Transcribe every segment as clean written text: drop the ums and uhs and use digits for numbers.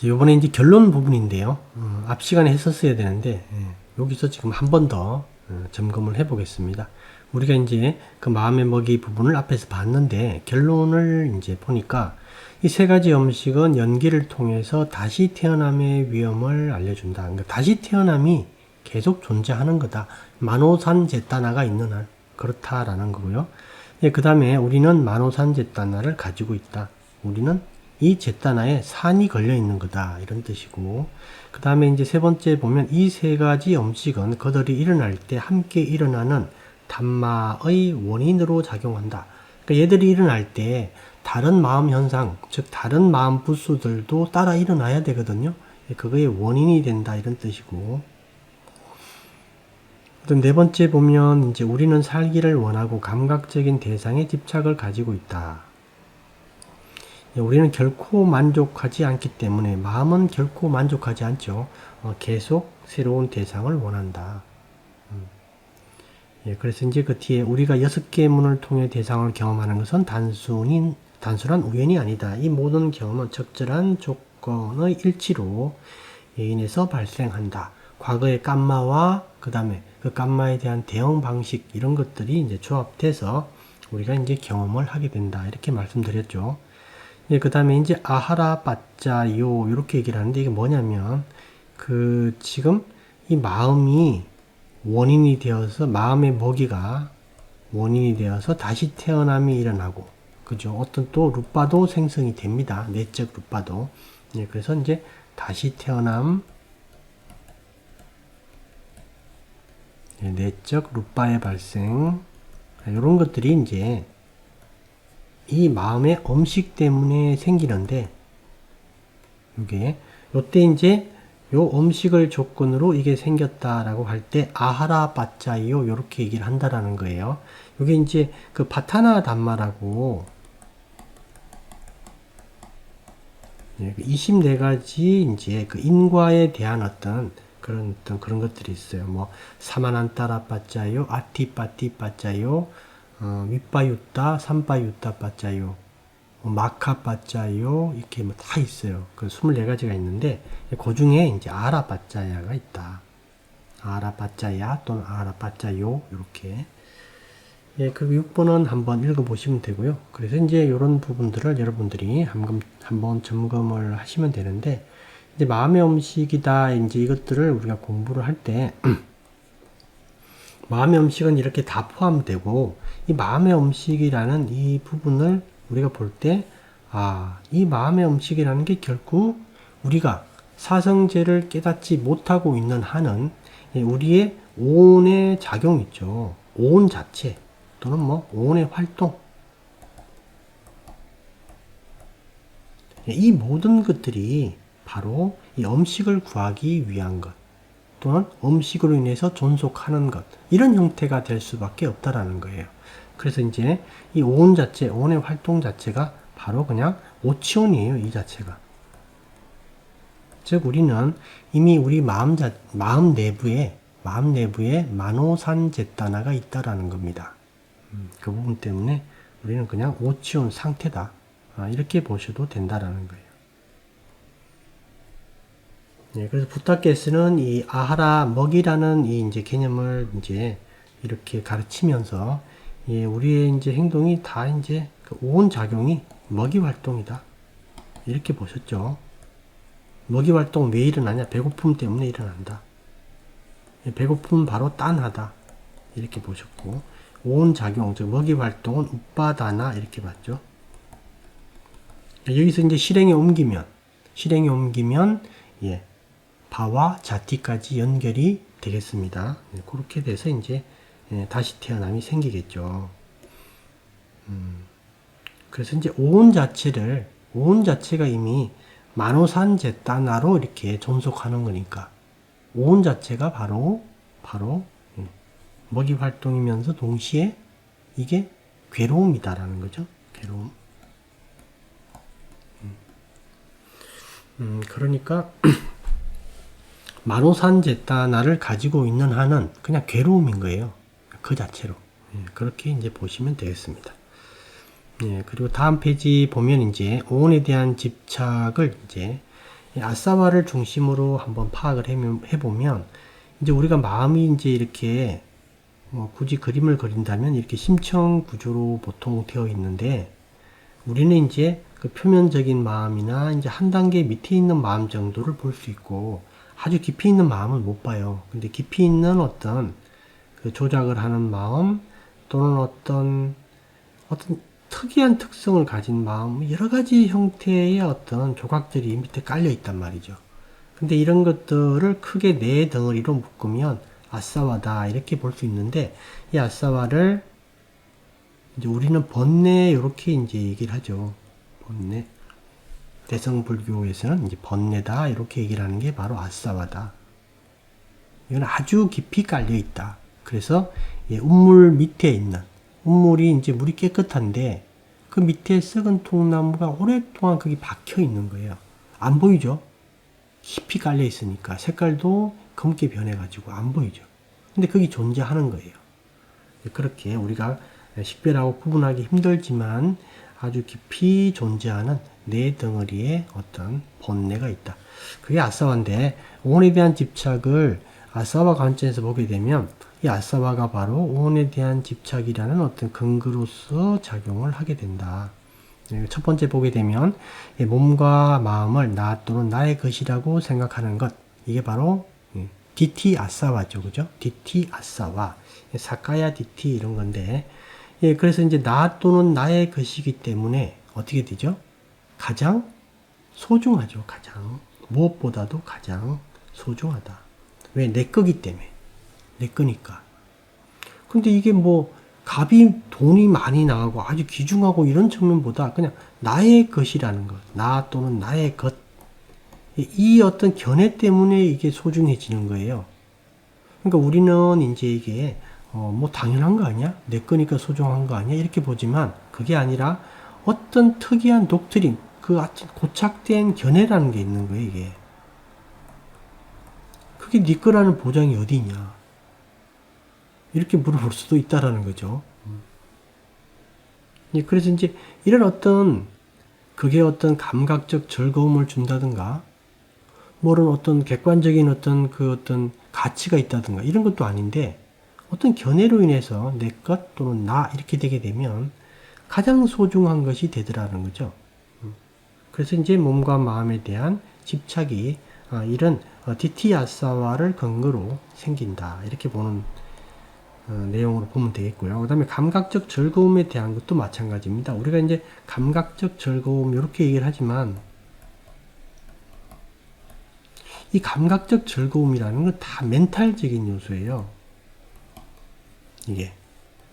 요번에 이제 결론 부분인데요. 앞 시간에 했었어야 되는데, 여기서 지금 한 번 더 점검을 해 보겠습니다. 우리가 이제 그 마음의 먹이 부분을 앞에서 봤는데, 결론을 이제 보니까 이 세 가지 음식은 연기를 통해서 다시 태어남의 위험을 알려준다. 그러니까 다시 태어남이 계속 존재하는 거다. 만호산제따나가 있는 한 그렇다라는 거고요. 그 다음에 우리는 만호산제따나를 가지고 있다. 우리는 이 제따나에 산이 걸려 있는 거다. 이런 뜻이고, 그 다음에 이제 세 번째 보면 이 세 가지 음식은 그들이 일어날 때 함께 일어나는 담마의 원인으로 작용한다. 그러니까 얘들이 일어날 때 다른 마음 현상, 즉 다른 마음 부수들도 따라 일어나야 되거든요. 그거의 원인이 된다. 이런 뜻이고, 네 번째 보면 이제 우리는 살기를 원하고 감각적인 대상에 집착을 가지고 있다. 우리는 결코 만족하지 않기 때문에 마음은 결코 만족하지 않죠. 계속 새로운 대상을 원한다. 그래서 이제 그 뒤에 우리가 6개의 문을 통해 대상을 경험하는 것은 단순한 우연이 아니다. 이 모든 경험은 적절한 조건의 일치로 인해서 발생한다. 과거의 깜마와 그 다음에 그 깜마에 대한 대응 방식 이런 것들이 이제 조합돼서 우리가 이제 경험을 하게 된다. 이렇게 말씀드렸죠. 그 다음에 이제 아하라 빠짜요 이렇게 얘기를 하는데 이게 뭐냐면 지금 이 마음이 원인이 되어서 마음의 먹이가 원인이 되어서 다시 태어남이 일어나고 그죠. 어떤 또 루빠도 생성이 됩니다. 내적 루빠도. 그래서 이제 다시 태어남 내적 루빠의 발생 이런 것들이 이제 이 마음의 음식 때문에 생기는데 요때 이제 요 음식을 조건으로 이게 생겼다라고 할 때 아하라 빠짜이요 요렇게 얘기를 한다라는 거예요. 요게 이제 그 파타나 담마라고 24가지 이제 그 인과에 대한 어떤 그런 것들이 있어요. 뭐 사마난따라 빠짜요, 아티빠티 빠짜요, 윗바유따, 삼바유따 빠짜요, 마카 빠짜요, 이렇게 뭐 다 있어요. 그 24가지가 있는데, 그 중에 이제 아라 빠짜야가 있다. 아라 빠짜야 또는 아라 빠짜요, 이렇게. 그리고 6번은 한번 읽어보시면 되고요. 그래서 이제 이런 부분들을 여러분들이 한번 점검을 하시면 되는데, 이제 마음의 음식이다, 이제 이것들을 우리가 공부를 할 때, 마음의 음식은 이렇게 다 포함되고, 이 마음의 음식이라는 이 부분을 우리가 볼 때, 이 마음의 음식이라는 게 결국 우리가 사성제를 깨닫지 못하고 있는 한은 우리의 오온의 작용 있죠. 오온 자체 또는 뭐 오온의 활동. 이 모든 것들이 바로 이 음식을 구하기 위한 것 또는 음식으로 인해서 존속하는 것 이런 형태가 될 수밖에 없다라는 거예요. 그래서 이제 이 오온 자체, 오온의 활동 자체가 바로 그냥 오치온이에요. 이 자체가. 즉 우리는 이미 우리 마음 내부에 만호산제따나가 있다라는 겁니다. 그 부분 때문에 우리는 그냥 오치온 상태다. 이렇게 보셔도 된다라는 거예요. 그래서 부타케스는 이 아하라 먹이라는 이 이제 개념을 이제 이렇게 가르치면서 우리의 이제 행동이 다 이제 그 오온 작용이 먹이 활동이다. 이렇게 보셨죠. 먹이 활동 왜 일어나냐? 배고픔 때문에 일어난다. 배고픔은 바로 딴하다. 이렇게 보셨고, 오온 작용, 즉 먹이 활동은 우빠다나 이렇게 봤죠. 여기서 이제 실행에 옮기면 바와 자티까지 연결이 되겠습니다. 그렇게 돼서 이제 다시 태어남이 생기겠죠. 그래서 이제 오온 자체가 이미 만호산제따나로 이렇게 존속하는 거니까 오온 자체가 바로 먹이 활동이면서 동시에 이게 괴로움이다라는 거죠. 괴로움. 그러니까 만호산제따나를 가지고 있는 한은 그냥 괴로움인 거예요. 그 자체로. 그렇게 이제 보시면 되겠습니다. 그리고 다음 페이지 보면 이제 오온에 대한 집착을 이제 이 아싸와를 중심으로 한번 파악을 해보면, 이제 우리가 마음이 이제 이렇게, 굳이 그림을 그린다면 이렇게 심청 구조로 보통 되어 있는데, 우리는 이제 그 표면적인 마음이나 이제 한 단계 밑에 있는 마음 정도를 볼 수 있고, 아주 깊이 있는 마음을 못 봐요. 근데 깊이 있는 어떤 그 조작을 하는 마음, 또는 어떤 특이한 특성을 가진 마음, 여러 가지 형태의 어떤 조각들이 밑에 깔려 있단 말이죠. 근데 이런 것들을 크게 네 덩어리로 묶으면 아싸와다 이렇게 볼 수 있는데, 이 아싸와를 이제 우리는 번뇌 이렇게 이제 얘기를 하죠. 번뇌. 대성불교에서는 이제 번뇌다 이렇게 얘기를 하는 게 바로 아싸와다. 이건 아주 깊이 깔려 있다. 그래서 운물 밑에 있는, 운물이 이제 물이 깨끗한데 그 밑에 썩은 통나무가 오랫동안 거기 박혀 있는 거예요. 안 보이죠? 깊이 깔려 있으니까 색깔도 검게 변해가지고 안 보이죠. 근데 거기 존재하는 거예요. 그렇게 우리가 식별하고 구분하기 힘들지만 아주 깊이 존재하는 네 덩어리의 어떤 본뇌가 있다. 그게 아싸와인데, 오온에 대한 집착을 아싸와 관점에서 보게 되면 이 아싸와가 바로 오온에 대한 집착이라는 어떤 근거로서 작용을 하게 된다. 첫 번째 보게 되면 몸과 마음을 나 또는 나의 것이라고 생각하는 것, 이게 바로 디티 아싸와죠. 그죠? 디티 아싸와, 사카야 디티 이런 건데, 그래서 이제 나 또는 나의 것이기 때문에 어떻게 되죠? 가장 소중하죠. 가장. 무엇보다도 가장 소중하다. 왜? 내 거기 때문에. 내 거니까. 근데 이게 뭐 값이 돈이 많이 나가고 아주 귀중하고 이런 측면보다 그냥 나의 것이라는 것, 나 또는 나의 것, 이 어떤 견해 때문에 이게 소중해지는 거예요. 그러니까 우리는 이제 이게 뭐 당연한 거 아니야? 내 거니까 소중한 거 아니야? 이렇게 보지만 그게 아니라 어떤 특이한 독트린, 그 고착된 견해라는 게 있는 거예요, 이게. 그게 네 거라는 보장이 어디 있냐? 이렇게 물어볼 수도 있다라는 거죠. 그래서 이제 이런 어떤, 그게 어떤 감각적 즐거움을 준다든가, 뭐는 어떤 객관적인 어떤 가치가 있다든가, 이런 것도 아닌데, 어떤 견해로 인해서 내 것 또는 나 이렇게 되게 되면 가장 소중한 것이 되더라는 거죠. 그래서 이제 몸과 마음에 대한 집착이 이런 디티아사와를 근거로 생긴다. 이렇게 보는 내용으로 보면 되겠고요. 그 다음에 감각적 즐거움에 대한 것도 마찬가지입니다. 우리가 이제 감각적 즐거움 이렇게 얘기를 하지만 이 감각적 즐거움이라는 건 다 멘탈적인 요소예요. 이게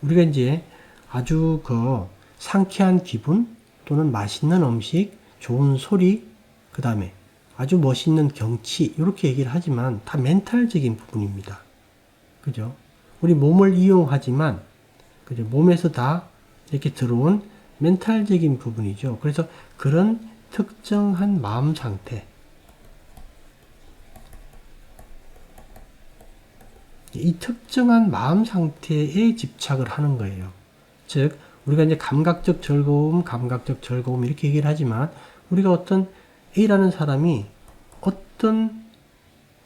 우리가 이제 아주 그 상쾌한 기분 또는 맛있는 음식, 좋은 소리, 그 다음에 아주 멋있는 경치 이렇게 얘기를 하지만 다 멘탈적인 부분입니다. 그죠? 우리 몸을 이용하지만 그죠? 몸에서 다 이렇게 들어온 멘탈적인 부분이죠. 그래서 그런 특정한 마음 상태, 이 특정한 마음 상태에 집착을 하는 거예요. 즉, 우리가 이제 감각적 즐거움 이렇게 얘기를 하지만 우리가 어떤 A라는 사람이 어떤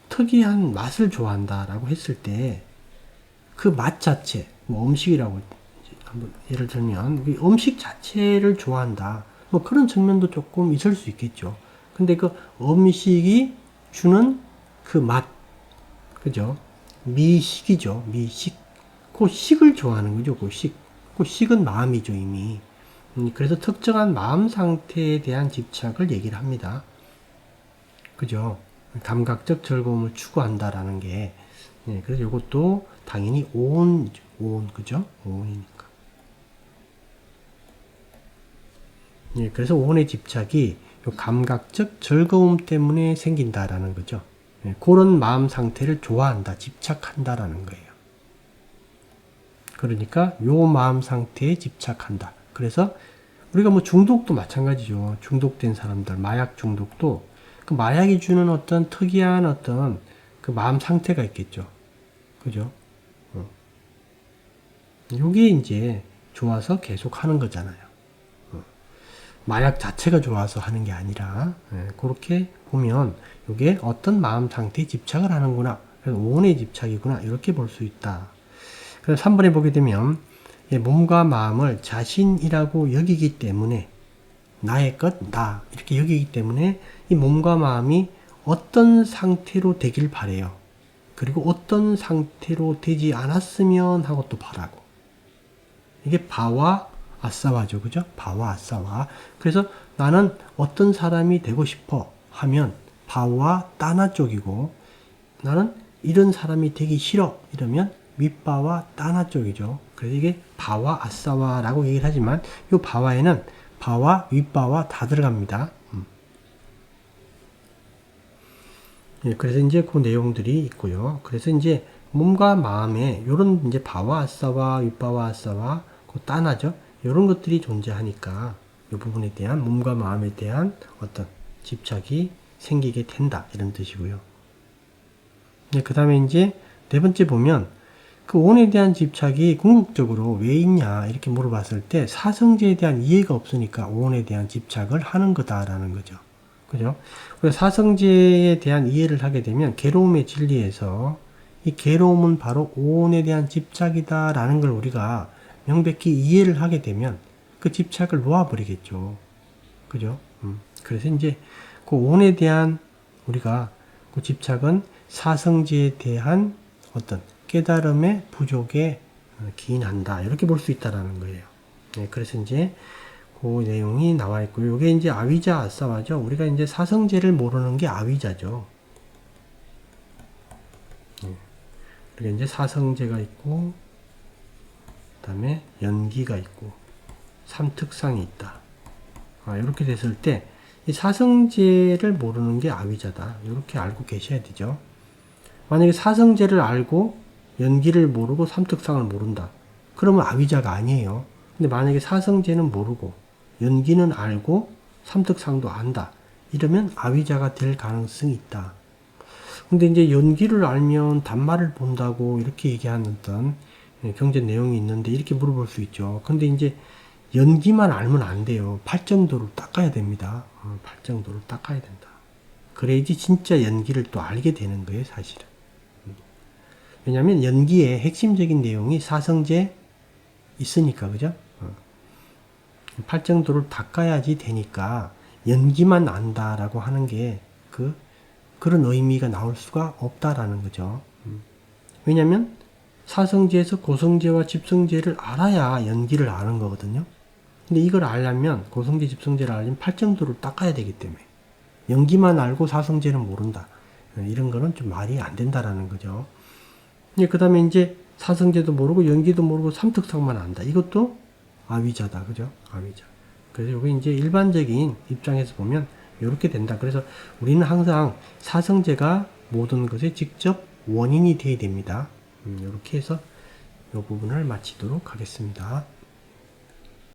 특이한 맛을 좋아한다라고 했을 때 그 맛 자체, 뭐 음식이라고 한번 예를 들면 음식 자체를 좋아한다. 뭐 그런 측면도 조금 있을 수 있겠죠. 근데 그 음식이 주는 그 맛, 그죠? 미식이죠. 미식. 그 식을 좋아하는 거죠. 그 식. 그 식은 마음이죠, 이미. 그래서 특정한 마음 상태에 대한 집착을 얘기를 합니다. 그죠? 감각적 즐거움을 추구한다라는 게. 그래서 이것도 당연히 오온, 그죠? 오온이니까. 그래서 오온의 집착이 감각적 즐거움 때문에 생긴다라는 거죠. 그런 마음 상태를 좋아한다, 집착한다라는 거예요. 그러니까 요 마음 상태에 집착한다. 그래서 우리가 뭐 중독도 마찬가지죠. 중독된 사람들, 마약 중독도 그 마약이 주는 어떤 특이한 어떤 그 마음 상태가 있겠죠. 그죠? 요게 이제 좋아서 계속 하는 거잖아요. 마약 자체가 좋아서 하는 게 아니라 그렇게 보면 이게 어떤 마음 상태에 집착을 하는구나. 그래서 오온의 집착이구나. 이렇게 볼 수 있다. 그래서 3번에 보게 되면 몸과 마음을 자신이라고 여기기 때문에 나의 것, 나 이렇게 여기기 때문에 이 몸과 마음이 어떤 상태로 되길 바래요. 그리고 어떤 상태로 되지 않았으면 하고 또 바라고. 이게 바와 아싸와죠. 그죠? 바와 아싸와. 그래서 나는 어떤 사람이 되고 싶어 하면 바와 따나 쪽이고, 나는 이런 사람이 되기 싫어 이러면 윗바와 따나 쪽이죠. 그래서 이게 바와 아싸와라고 얘기를 하지만 이 바와에는 바와 윗바와 다 들어갑니다. 예, 그래서 이제 그 내용들이 있고요. 그래서 이제 몸과 마음에 요런 이제 바와 아싸와 윗바와 아싸와 그 따나죠. 요런 것들이 존재하니까 이 부분에 대한 몸과 마음에 대한 어떤 집착이 생기게 된다 이런 뜻이고요. 네, 그 다음에 이제 네 번째 보면 그 오온에 대한 집착이 궁극적으로 왜 있냐 이렇게 물어봤을 때 사성제에 대한 이해가 없으니까 오온에 대한 집착을 하는 거다라는 거죠. 그죠? 그래서 사성제에 대한 이해를 하게 되면 괴로움의 진리에서 이 괴로움은 바로 오온에 대한 집착이다라는 걸 우리가 명백히 이해를 하게 되면 그 집착을 놓아버리겠죠. 그죠? 그래서 이제 그 오온에 대한 우리가 그 집착은 사성제에 대한 어떤 깨달음의 부족에 기인한다. 이렇게 볼 수 있다라는 거예요. 네, 그래서 이제 그 내용이 나와 있고요. 이게 이제 아위자 아싸와죠. 우리가 이제 사성제를 모르는 게 아위자죠. 네. 그리고 이제 사성제가 있고, 그 다음에 연기가 있고, 삼특상이 있다. 이렇게 됐을 때, 이 사성제를 모르는 게 아위자다. 이렇게 알고 계셔야 되죠. 만약에 사성제를 알고 연기를 모르고 삼특상을 모른다. 그러면 아위자가 아니에요. 근데 만약에 사성제는 모르고 연기는 알고 삼특상도 안다. 이러면 아위자가 될 가능성이 있다. 근데 이제 연기를 알면 단말을 본다고 이렇게 얘기하는 어떤 경제 내용이 있는데 이렇게 물어볼 수 있죠. 근데 이제 연기만 알면 안 돼요. 팔정도를 닦아야 됩니다. 팔정도를 닦아야 된다. 그래야지 진짜 연기를 또 알게 되는 거예요, 사실은. 왜냐하면 연기의 핵심적인 내용이 사성제 있으니까, 그죠? 팔정도를 닦아야지 되니까 연기만 안다라고 하는 게 그런 의미가 나올 수가 없다라는 거죠. 왜냐하면 사성제에서 고성제와 집성제를 알아야 연기를 아는 거거든요. 근데 이걸 알려면 고성제, 집성제를 알려면 팔정도를 닦아야 되기 때문에 연기만 알고 사성제는 모른다. 이런 거는 좀 말이 안 된다라는 거죠. 그 다음에 이제 사성제도 모르고 연기도 모르고 삼특상만 안다. 이것도 아위자다. 그죠? 아위자. 그래서 이게 이제 일반적인 입장에서 보면 이렇게 된다. 그래서 우리는 항상 사성제가 모든 것의 직접 원인이 되어야 됩니다. 이렇게 해서 이 부분을 마치도록 하겠습니다.